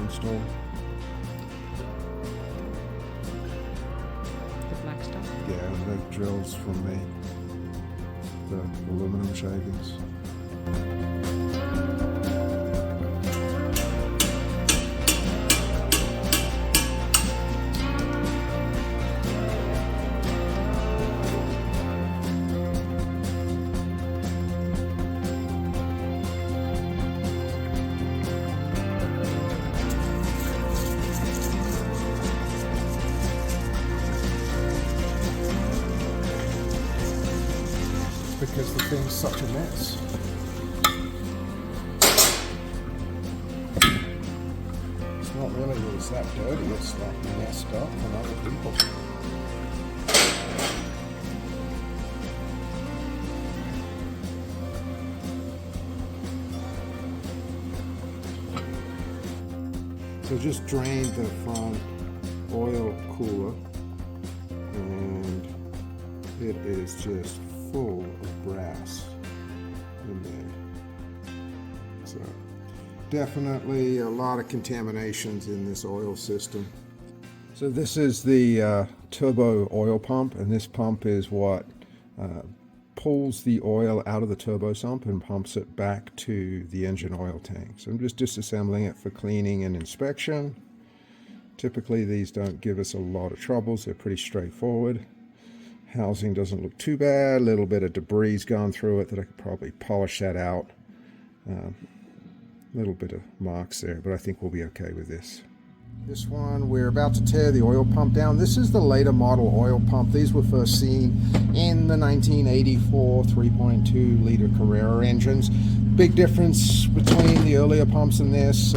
install. The black stuff? Yeah, the drills from the aluminum shavings. Because the thing's such a mess. It's not really that it's that dirty, it's that messed up from other people. So just drained the front oil cooler and it is just full of brass in there. So definitely a lot of contaminations in this oil system. So this is the turbo oil pump, and this pump is what pulls the oil out of the turbo sump and pumps it back to the engine oil tank. So I'm just disassembling it for cleaning and inspection. Typically these don't give us a lot of troubles, they're pretty straightforward. Housing doesn't look too bad, a little bit of debris gone through it that I could probably polish that out. A little bit of marks there, but I think we'll be okay with this. This one, we're about to tear the oil pump down. This is the later model oil pump. These were first seen in the 1984 3.2 liter Carrera engines. Big difference between the earlier pumps and this.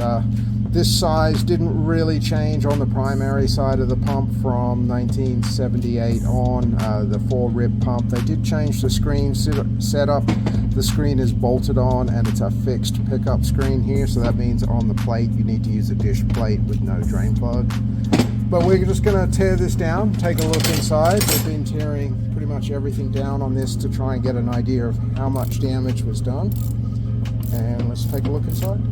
This size didn't really change on the primary side of the pump from 1978 on, the 4-rib pump. They did change the screen setup. The screen is bolted on and it's a fixed pickup screen here, so that means on the plate you need to use a dish plate with no drain plug. But we're just going to tear this down, take a look inside. We've been tearing pretty much everything down on this to try and get an idea of how much damage was done. And let's take a look inside.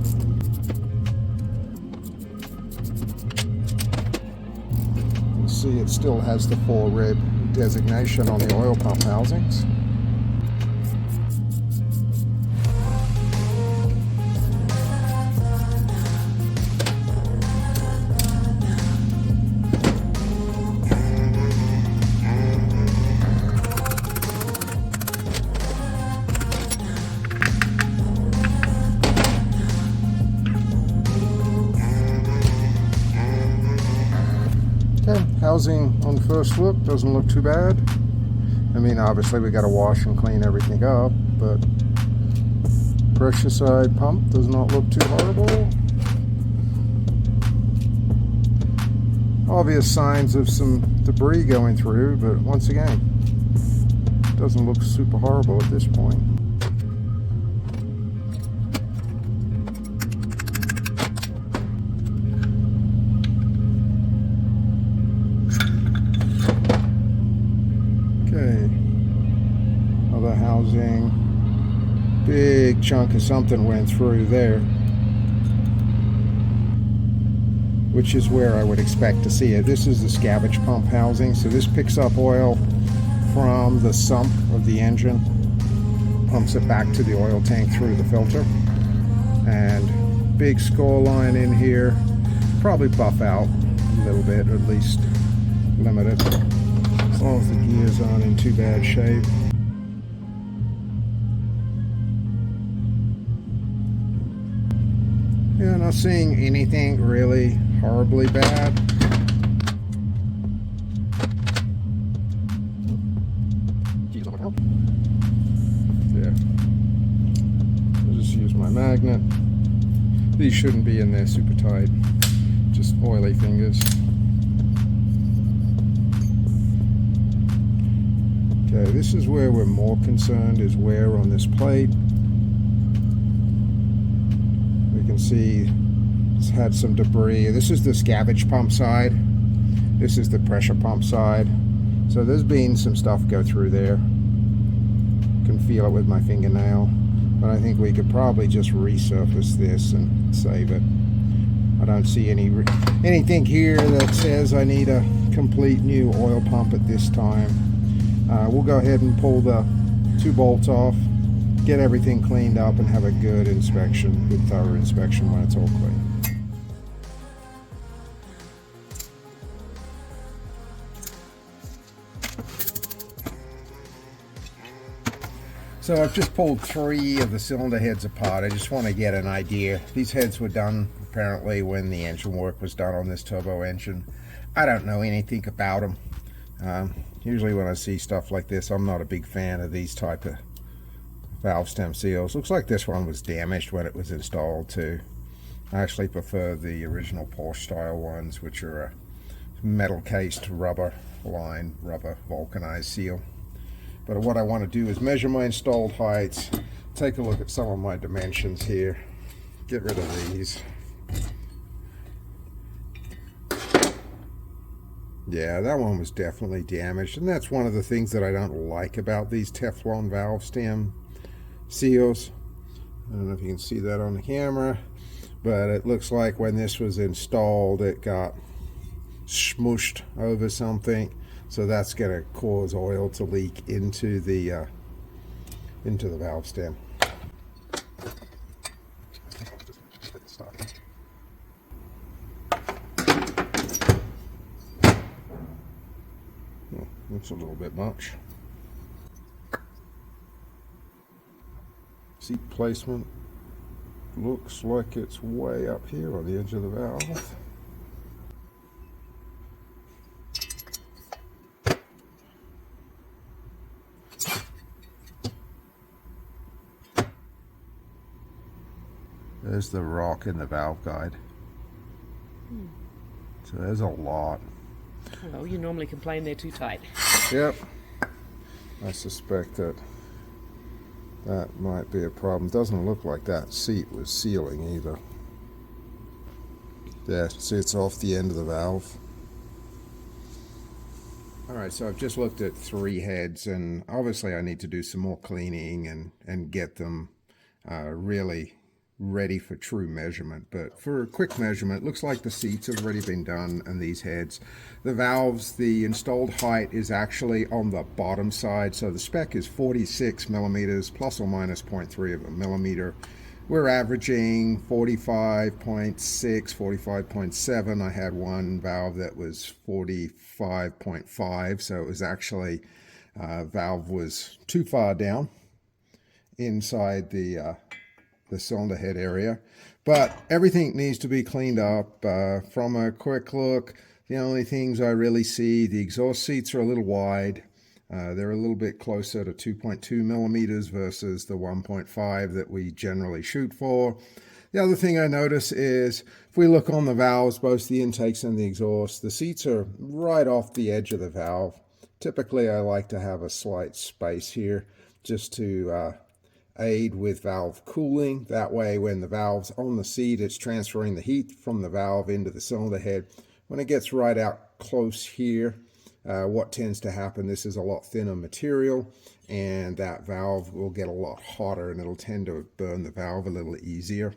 See, it still has the 4-rib designation on the oil pump housings. Housing on first look doesn't look too bad. I mean, obviously we got to wash and clean everything up, but pressure side pump does not look too horrible. Obvious signs of some debris going through, but once again, doesn't look super horrible at this point. Other housing, big chunk of something went through there, which is where I would expect to see it. This is the scavenge pump housing, so this picks up oil from the sump of the engine, pumps it back to the oil tank through the filter, and big score line in here, probably buff out a little bit, or at least limit it. As long as the gears aren't in too bad shape. Yeah, not seeing anything really horribly bad. Yeah. I'll just use my magnet. These shouldn't be in there super tight. Just oily fingers. Okay, this is where we're more concerned, is wear on this plate. We can see it's had some debris. This is the scavenge pump side. This is the pressure pump side. So there's been some stuff go through there. Can feel it with my fingernail. But I think we could probably just resurface this and save it. I don't see anything here that says I need a complete new oil pump at this time. We'll go ahead and pull the 2 bolts off, get everything cleaned up, and have a good inspection, good thorough inspection when it's all clean. So I've just pulled 3 of the cylinder heads apart. I just want to get an idea. These heads were done apparently when the engine work was done on this turbo engine. I don't know anything about them. Usually when I see stuff like this, I'm not a big fan of these type of valve stem seals. Looks like this one was damaged when it was installed too. I actually prefer the original Porsche style ones, which are a metal cased rubber vulcanized seal. But what I want to do is measure my installed heights, take a look at some of my dimensions here, get rid of these. Yeah, that one was definitely damaged, and that's one of the things that I don't like about these Teflon valve stem seals. I don't know if you can see that on the camera, but it looks like when this was installed it got smooshed over something. So that's going to cause oil to leak into the valve stem. Oh, that's a little bit much. Seat placement looks like it's way up here on the edge of the valve. There's the rock in the valve guide. So there's a lot. Well, you normally complain they're too tight. Yep. I suspect that might be a problem. Doesn't look like that seat was sealing either. Yeah, see, it's off the end of the valve. Alright, so I've just looked at 3 heads, and obviously I need to do some more cleaning and get them really ready for true measurement. But for a quick measurement, it looks like the seats have already been done and these heads. The valves, the installed height is actually on the bottom side, so the spec is 46 millimeters plus or minus 0.3 of a millimeter. We're averaging 45.6, 45.7. I had one valve that was 45.5, so it was actually valve was too far down inside the cylinder head area, but everything needs to be cleaned up. From a quick look, the only things I really see, the exhaust seats are a little wide. They're a little bit closer to 2.2 millimeters versus the 1.5 that we generally shoot for. The other thing I notice is if we look on the valves, both the intakes and the exhaust, the seats are right off the edge of the valve. Typically I like to have a slight space here just to aid with valve cooling. That way when the valve's on the seat, it's transferring the heat from the valve into the cylinder head. When it gets right out close here, what tends to happen, this is a lot thinner material, and that valve will get a lot hotter and it'll tend to burn the valve a little easier.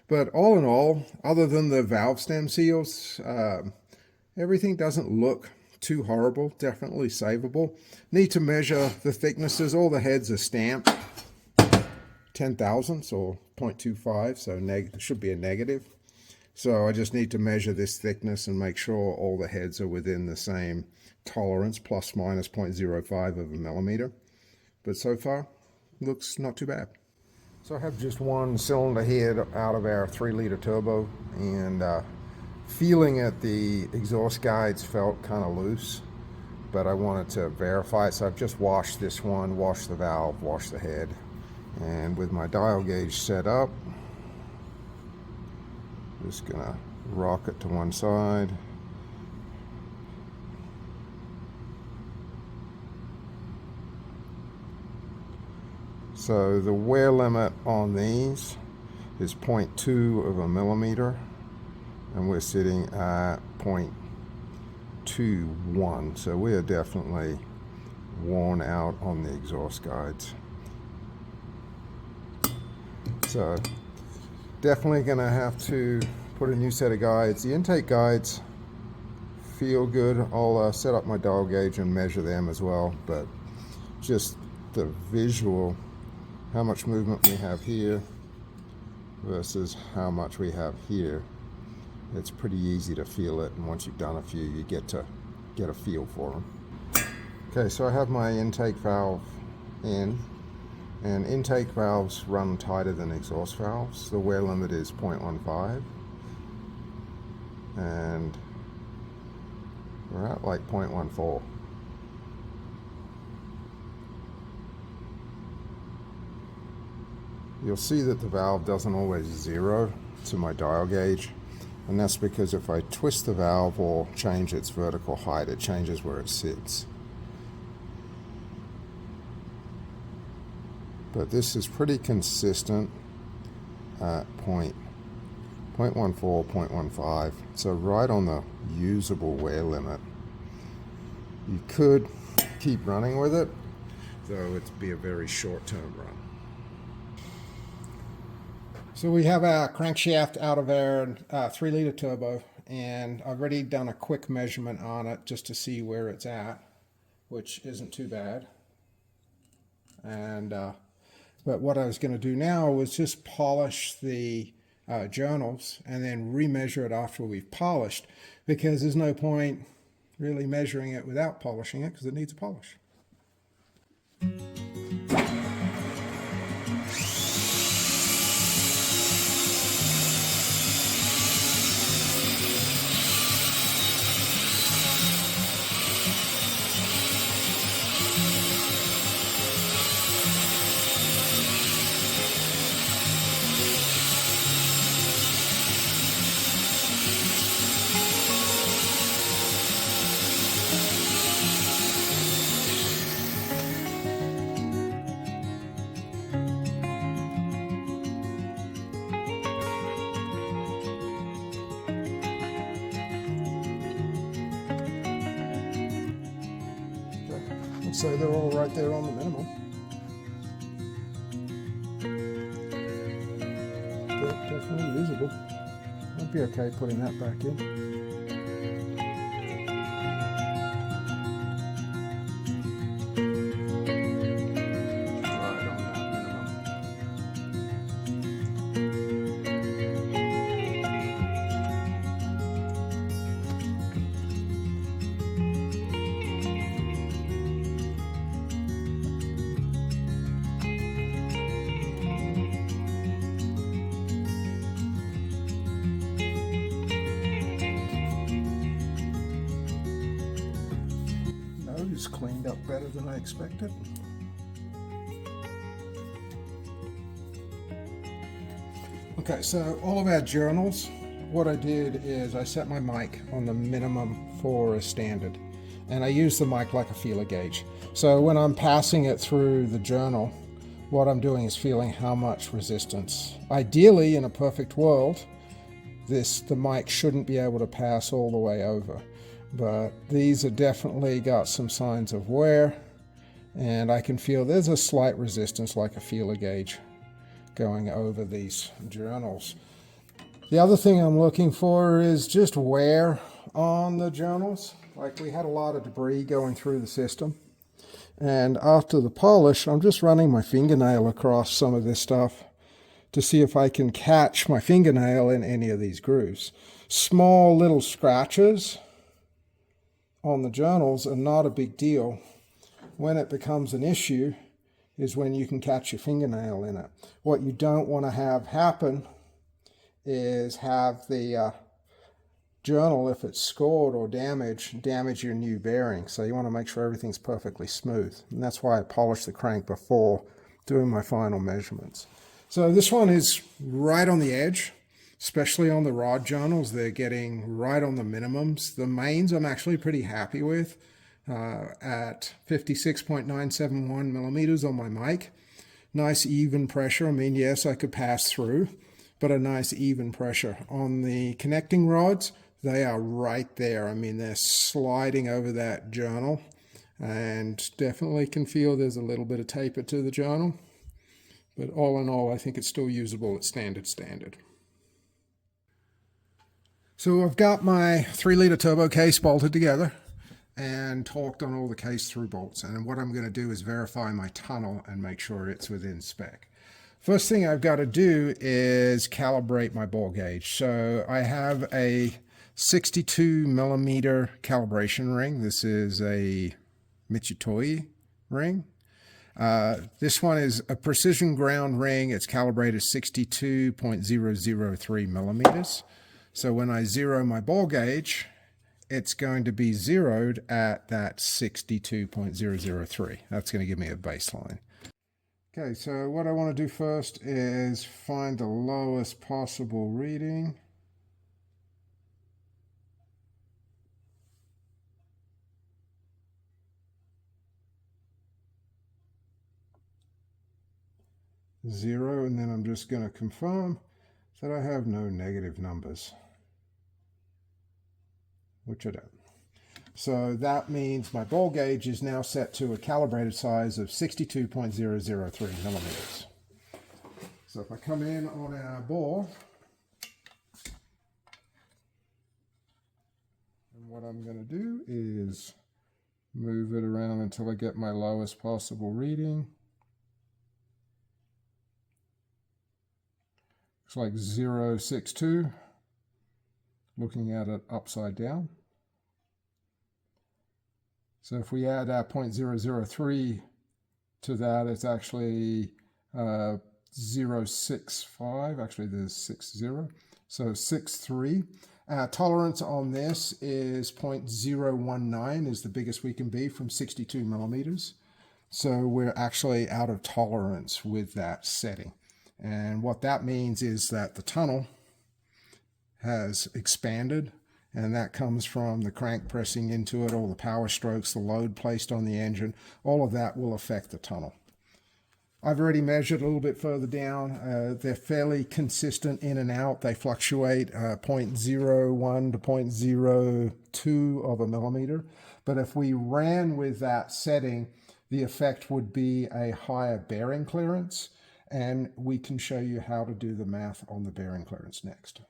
But all in all, other than the valve stem seals, everything doesn't look too horrible, definitely savable. Need to measure the thicknesses. All the heads are stamped 10 thousandths or 0.25, so should be a negative. So I just need to measure this thickness and make sure all the heads are within the same tolerance, plus minus 0.05 of a millimeter. But so far, looks not too bad. So I have just one cylinder head out of our 3-liter turbo, and feeling at the exhaust guides felt kind of loose, but I wanted to verify it, so I've just washed this one, washed the valve, washed the head. And with my dial gauge set up, just gonna rock it to one side. So the wear limit on these is 0.2 of a millimeter, and we're sitting at 0.21. So we are definitely worn out on the exhaust guides. So definitely going to have to put a new set of guides. The intake guides feel good. I'll set up my dial gauge and measure them as well, but just the visual, how much movement we have here versus how much we have here, it's pretty easy to feel it, and once you've done a few, you get a feel for them. Okay, so I have my intake valve in, and intake valves run tighter than exhaust valves. The wear limit is 0.15, and we're at like 0.14. You'll see that the valve doesn't always zero to my dial gauge, and that's because if I twist the valve or change its vertical height, it changes where it sits. But this is pretty consistent at 0.14, 0.15, so right on the usable wear limit. You could keep running with it, though it'd be a very short-term run. So we have a crankshaft out of our 3-liter turbo, and I've already done a quick measurement on it just to see where it's at, which isn't too bad. And but what I was going to do now was just polish the journals and then remeasure it after we've polished, because there's no point really measuring it without polishing it, because it needs a polish. So they're all right there on the minimum. But definitely usable. I'd be okay putting that back in. Cleaned up better than I expected. Okay, so all of our journals, what I did is I set my mic on the minimum for a standard, and I use the mic like a feeler gauge. So when I'm passing it through the journal, what I'm doing is feeling how much resistance. Ideally, in a perfect world, the mic shouldn't be able to pass all the way over. But these are definitely got some signs of wear, and I can feel there's a slight resistance like a feeler gauge going over these journals. The other thing I'm looking for is just wear on the journals. Like, we had a lot of debris going through the system, and after the polish I'm just running my fingernail across some of this stuff to see if I can catch my fingernail in any of these grooves. Small little scratches on the journals are not a big deal. When it becomes an issue is when you can catch your fingernail in it. What you don't want to have happen is have the journal, if it's scored or damage your new bearing. So you want to make sure everything's perfectly smooth. And that's why I polish the crank before doing my final measurements. So this one is right on the edge. Especially on the rod journals, they're getting right on the minimums. The mains I'm actually pretty happy with at 56.971 millimeters on my mic. Nice even pressure. I mean, yes, I could pass through, but a nice even pressure. On the connecting rods, they are right there. I mean, they're sliding over that journal, and definitely can feel there's a little bit of taper to the journal. But all in all, I think it's still usable at standard. So I've got my 3-liter turbo case bolted together and torqued on all the case through bolts. And what I'm going to do is verify my tunnel and make sure it's within spec. First thing I've got to do is calibrate my ball gauge. So I have a 62 millimeter calibration ring. This is a Mitsutoi ring. This one is a precision ground ring. It's calibrated 62.003 millimeters. So when I zero my ball gauge, it's going to be zeroed at that 62.003. That's going to give me a baseline. Okay, so what I want to do first is find the lowest possible reading. Zero, and then I'm just going to confirm that I have no negative numbers, which I don't. So that means my ball gauge is now set to a calibrated size of 62.003 millimeters. So if I come in on our ball, and what I'm going to do is move it around until I get my lowest possible reading. Looks like 0.62, looking at it upside down. So if we add our 0.003 to that, it's actually 0.65, actually there's 60, so 6.3. Our tolerance on this is 0.019 is the biggest we can be from 62 millimeters. So we're actually out of tolerance with that setting. And what that means is that the tunnel has expanded, and that comes from the crank pressing into it, all the power strokes, the load placed on the engine, all of that will affect the tunnel. I've already measured a little bit further down. They're fairly consistent in and out. They fluctuate 0.01 to 0.02 of a millimeter. But if we ran with that setting, the effect would be a higher bearing clearance. And we can show you how to do the math on the bearing clearance next.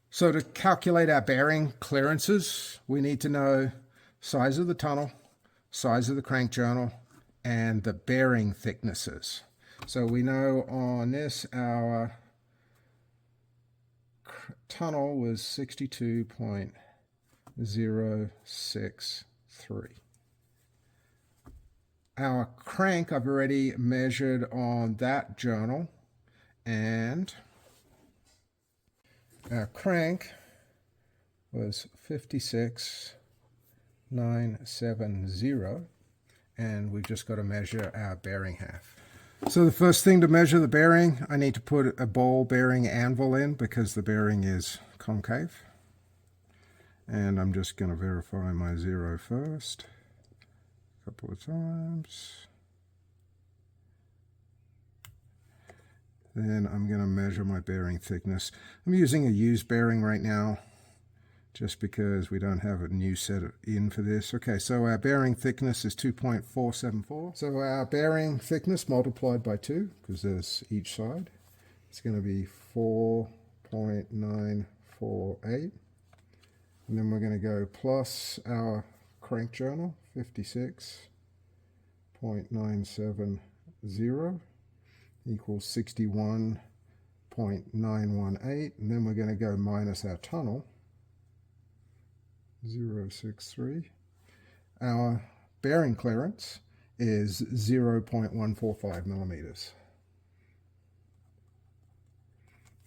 So to calculate our bearing clearances, we need to know size of the tunnel, size of the crank journal, and the bearing thicknesses. So we know on this our tunnel was 62.063. Our crank I've already measured on that journal, and our crank was 56.970, and we've just got to measure our bearing half. So the first thing to measure the bearing, I need to put a ball bearing anvil in because the bearing is concave. And I'm just going to verify my zero first. Couple of times. Then I'm going to measure my bearing thickness. I'm using a used bearing right now just because we don't have a new set in for this. Okay, so our bearing thickness is 2.474. So our bearing thickness multiplied by 2, because there's each side, it's going to be 4.948. And then we're going to go plus our crank journal, 56.970 equals 61.918, and then we're going to go minus our tunnel, 0.63. Our bearing clearance is 0.145 millimeters.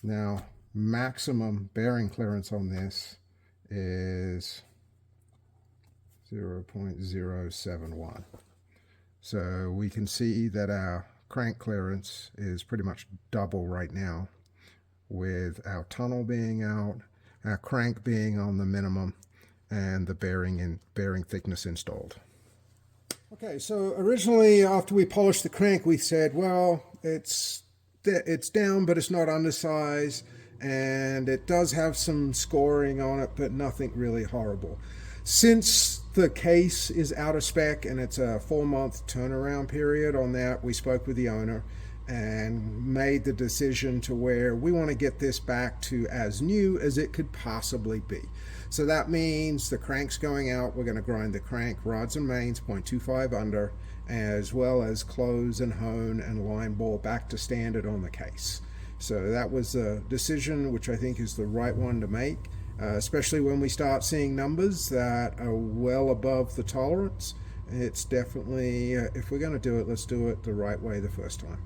Now, maximum bearing clearance on this is 0.071. So we can see that our crank clearance is pretty much double right now, with our tunnel being out, our crank being on the minimum, and the bearing thickness installed. Okay, so originally after we polished the crank, we said, well, it's down, but it's not undersized, and it does have some scoring on it, but nothing really horrible. Since the case is out of spec and it's a 4-month turnaround period on that, we spoke with the owner, and made the decision to where we want to get this back to as new as it could possibly be. So that means the crank's going out. We're going to grind the crank, rods and mains 0.25 under, as well as close and hone and line bore back to standard on the case. So that was a decision which I think is the right one to make, especially when we start seeing numbers that are well above the tolerance. It's definitely, if we're going to do it, let's do it the right way the first time.